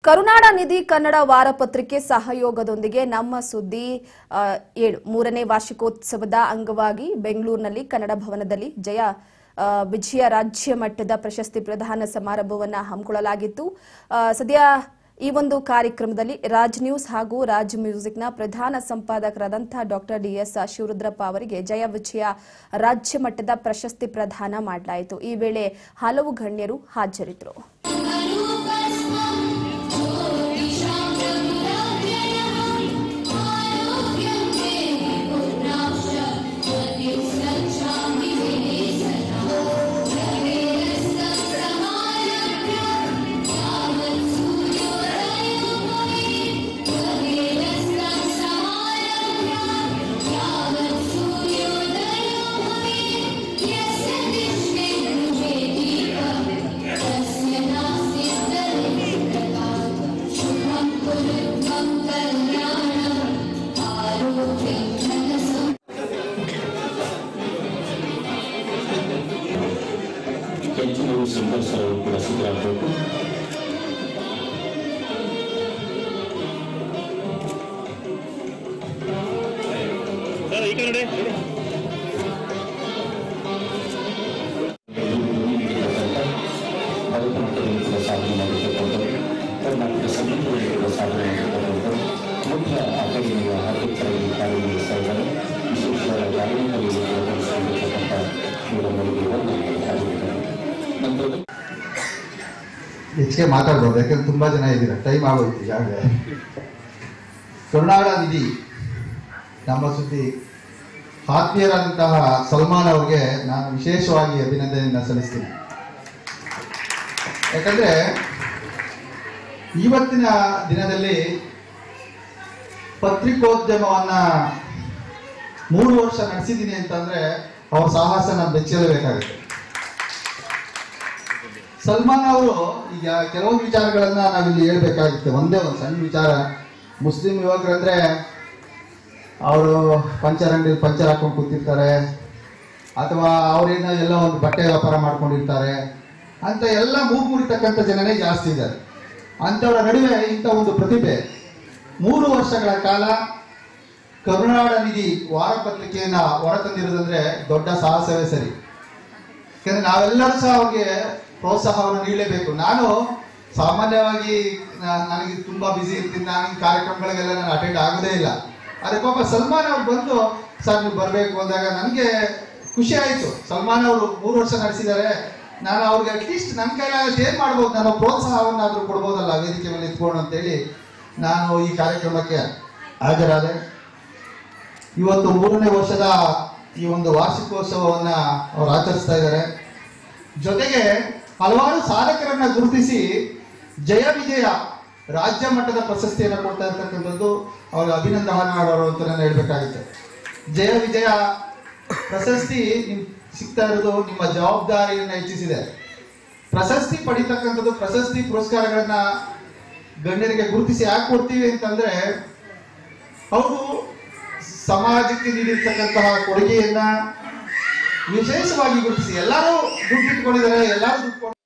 ಕರುನಾಡ ನಿಧಿ ಕನ್ನಡ ವಾರಪತ್ರಿಕೆ ಸಹಯೋಗದೊಂದಿಗೆ ನಮ್ಮ ಸುದ್ದಿ 3ನೇ ವಾರ್ಷಿಕೋತ್ಸವದ ಅಂಗವಾಗಿ ಬೆಂಗಳೂರಿನಲ್ಲಿ ಕನ್ನಡ ಭವನದಲ್ಲಿ ವಿಜಯ ರಾಜ್ಯ ಮಟ್ಟದ ಪ್ರಶಸ್ತಿ ಪ್ರದಾನ ಸಮಾರಂಭವನ್ನು ಹಮ್ಮಿಕೊಳ್ಳಲಾಗಿತ್ತು. ಸದ್ಯ ಈ ಒಂದು ಕಾರ್ಯಕ್ರಮದಲ್ಲಿ ರಾಜ್ ನ್ಯೂಸ್ ಹಾಗೂ ರಾಜ್ ಮ್ಯೂಸಿಕ್ನ ಪ್ರಧಾನ ಸಂಪಾದಕರಾದಂತಹ ಡಾಕ್ಟರ್ ಡಿ.ಎಸ್. ಶಿವರುದ್ರಪ್ಪ ಅವರಿಗೆ ವಿಜಯ ರಾಜ್ಯ ಮಟ್ಟದ ಪ್ರಶಸ್ತಿ ಪ್ರದಾನ ಮಾಡಲಾಯಿತು. ಈ ವೇಳೆ ಹಲವು ಗಣ್ಯರು ಹಾಜರಿದ್ದರು. ಸಂದರ್ಶಕರು ಕೂಡ ಸಿದ್ಧರಾಗಬೇಕು. ಭಾರತಮಟ್ಟದಲ್ಲಿ ಕೂಡ ಸಾಧನೆ ಮಾಡಿರ್ತಕ್ಕಂಥದ್ದು, ಕರ್ನಾಟಕ ಸಂಗೀತದಲ್ಲಿ ಕೂಡ ಸಾಧನೆ ಮಾಡಿರ್ತಕ್ಕಂಥದ್ದು, ಮುಖ್ಯ ಅಕಾಡೆಮಿಯ ಅಧ್ಯಕ್ಷರಾಗಿ ಕಾರ್ಯನಿರ್ವಹಿಸ್ತಾ ಇದ್ದಾರೆ. ವಿಶೇಷ ಜಾಗರಣೆಯಲ್ಲಿ ನಿರ್ವಹಿಸಿರ್ತಕ್ಕಂಥ ಮೇಡಮ್ಗಳಿಗೆ ನಂತರ ಹೆಚ್ಚಿಗೆ ಮಾತಾಡ್ಬೋದು, ಯಾಕಂದ್ರೆ ತುಂಬಾ ಜನ ಇದ್ದೀರ, ಟೈಮ್ ಆಗೋಯ್ತು ಈಗಾಗಲೇ. ಕರುನಾಡ ನಿಧಿ ನಮ್ಮ ಸುದ್ದಿ ಆತ್ಮೀಯರಾದಂತಹ ಸಲ್ಮಾನ್ ಅವ್ರಿಗೆ ನಾನು ವಿಶೇಷವಾಗಿ ಅಭಿನಂದನೆಯನ್ನು ಸಲ್ಲಿಸ್ತೀನಿ. ಯಾಕಂದ್ರೆ ಇವತ್ತಿನ ದಿನದಲ್ಲಿ ಪತ್ರಿಕೋದ್ಯಮವನ್ನ 3 ವರ್ಷ ನಡೆಸಿದ್ದೀನಿ ಅಂತಂದ್ರೆ ಅವ್ರ ಸಾಹಸ ನಾನು ಬೆಚ್ಚಲೇಬೇಕಾಗುತ್ತೆ. ಸಲ್ಮಾನ್ ಅವರು ಈಗ ಕೆಲವೊಂದು ವಿಚಾರಗಳನ್ನ ನಾವಿಲ್ಲಿ ಹೇಳ್ಬೇಕಾಗುತ್ತೆ. ಒಂದೇ ಒಂದು ಸಣ್ಣ ವಿಚಾರ, ಮುಸ್ಲಿಂ ಯುವಕರಂದ್ರೆ ಅವರು ಪಂಚರ್ ಅಂಗಡಿ ಪಂಚರ್ ಹಾಕೊಂಡು ಕೂತಿರ್ತಾರೆ, ಅಥವಾ ಅವರೇನ ಎಲ್ಲ ಒಂದು ಬಟ್ಟೆ ವ್ಯಾಪಾರ ಮಾಡ್ಕೊಂಡಿರ್ತಾರೆ ಅಂತ ಎಲ್ಲ ಮುರಿತಕ್ಕಂಥ ಜನನೇ ಜಾಸ್ತಿ ಇದ್ದಾರೆ. ಅಂಥವರ ನಡುವೆ ಇಂಥ ಒಂದು ಪ್ರತಿಭೆ 3 ವರ್ಷಗಳ ಕಾಲ ಕರುನಾಡ ನಿಧಿ ವಾರಪತ್ರಿಕೆಯನ್ನ ಹೊರತಂದಿರೋದಂದ್ರೆ ದೊಡ್ಡ ಸಾಹಸವೇ ಸರಿ. ಯಾಕಂದ್ರೆ ನಾವೆಲ್ಲರೂ ಸಹ ಅವ್ರಿಗೆ ಪ್ರೋತ್ಸಾಹವನ್ನು ನೀಡಲೇಬೇಕು. ನಾನು ಸಾಮಾನ್ಯವಾಗಿ ನನಗೆ ತುಂಬಾ ಬಿಸಿ ಇರ್ತೀನಿ, ನಾನು ಈ ಕಾರ್ಯಕ್ರಮಗಳಿಗೆಲ್ಲ ನಾನು ಅಟೆಂಡ್ ಆಗೋದೇ ಇಲ್ಲ. ಅದೇ ಪಾಪ ಸಲ್ಮಾನ್ ಅವ್ರು ಬಂದು ಸರ್ ನೀವು ಬರಬೇಕು ಅಂದಾಗ ನನಗೆ ಖುಷಿ ಆಯಿತು. ಸಲ್ಮಾನ್ ಅವರು 3 ವರ್ಷ ನಡೆಸಿದ್ದಾರೆ, ನಾನು ಅವ್ರಿಗೆ ಅಟ್ಲೀಸ್ಟ್ ನನ್ನ ಕೈಲಾಗಷ್ಟು ಏನು ಮಾಡ್ಬೋದು, ನಾನು ಪ್ರೋತ್ಸಾಹವನ್ನಾದರೂ ಕೊಡ್ಬೋದಲ್ಲ ವೇದಿಕೆ ಮೇಲೆ ಇಟ್ಕೊಂಡು ಅಂತೇಳಿ ನಾನು ಈ ಕಾರ್ಯಕ್ರಮಕ್ಕೆ ಹಾಜರಾದೆ. ಇವತ್ತು 3ನೇ ವರ್ಷದ ಈ ಒಂದು ವಾರ್ಷಿಕೋತ್ಸವವನ್ನ ಅವರು ಆಚರಿಸ್ತಾ ಇದ್ದಾರೆ. ಜೊತೆಗೆ ಹಲವಾರು ಸಾಧಕರನ್ನ ಗುರುತಿಸಿ ವಿಜಯ ರಾಜ್ಯ ಮಟ್ಟದ ಪ್ರಶಸ್ತಿಯನ್ನು ಕೊಡ್ತಾ ಇರ್ತಕ್ಕಂಥದ್ದು ಅವ್ರಿಗೆ ಅಭಿನಂದನಾರ್ಹರು ಅಂತ ನಾನು ಹೇಳ್ಬೇಕಾಗುತ್ತೆ. ವಿಜಯ ಪ್ರಶಸ್ತಿ ಸಿಗ್ತಾ ಇರೋದು ನಿಮ್ಮ ಜವಾಬ್ದಾರಿಯನ್ನು ಹೆಚ್ಚಿಸಿದೆ. ಪ್ರಶಸ್ತಿ ಪಡಿತಕ್ಕಂಥದ್ದು, ಪ್ರಶಸ್ತಿ ಪುರಸ್ಕಾರಗಳನ್ನ ಗಣ್ಯರಿಗೆ ಗುರುತಿಸಿ ಯಾಕೆ ಕೊಡ್ತೀವಿ ಅಂತಂದ್ರೆ ಅವರು ಸಮಾಜಕ್ಕೆ ನೀಡಿರ್ತಕ್ಕಂತಹ ಕೊಡುಗೆಯನ್ನ ವಿಶೇಷವಾಗಿ ಗುರುತಿಸಿ. ಎಲ್ಲರೂ ದುಡ್ಡು ಇಟ್ಕೊಂಡಿದ್ದಾರೆ, ಎಲ್ಲರೂ ದುಡ್ಡು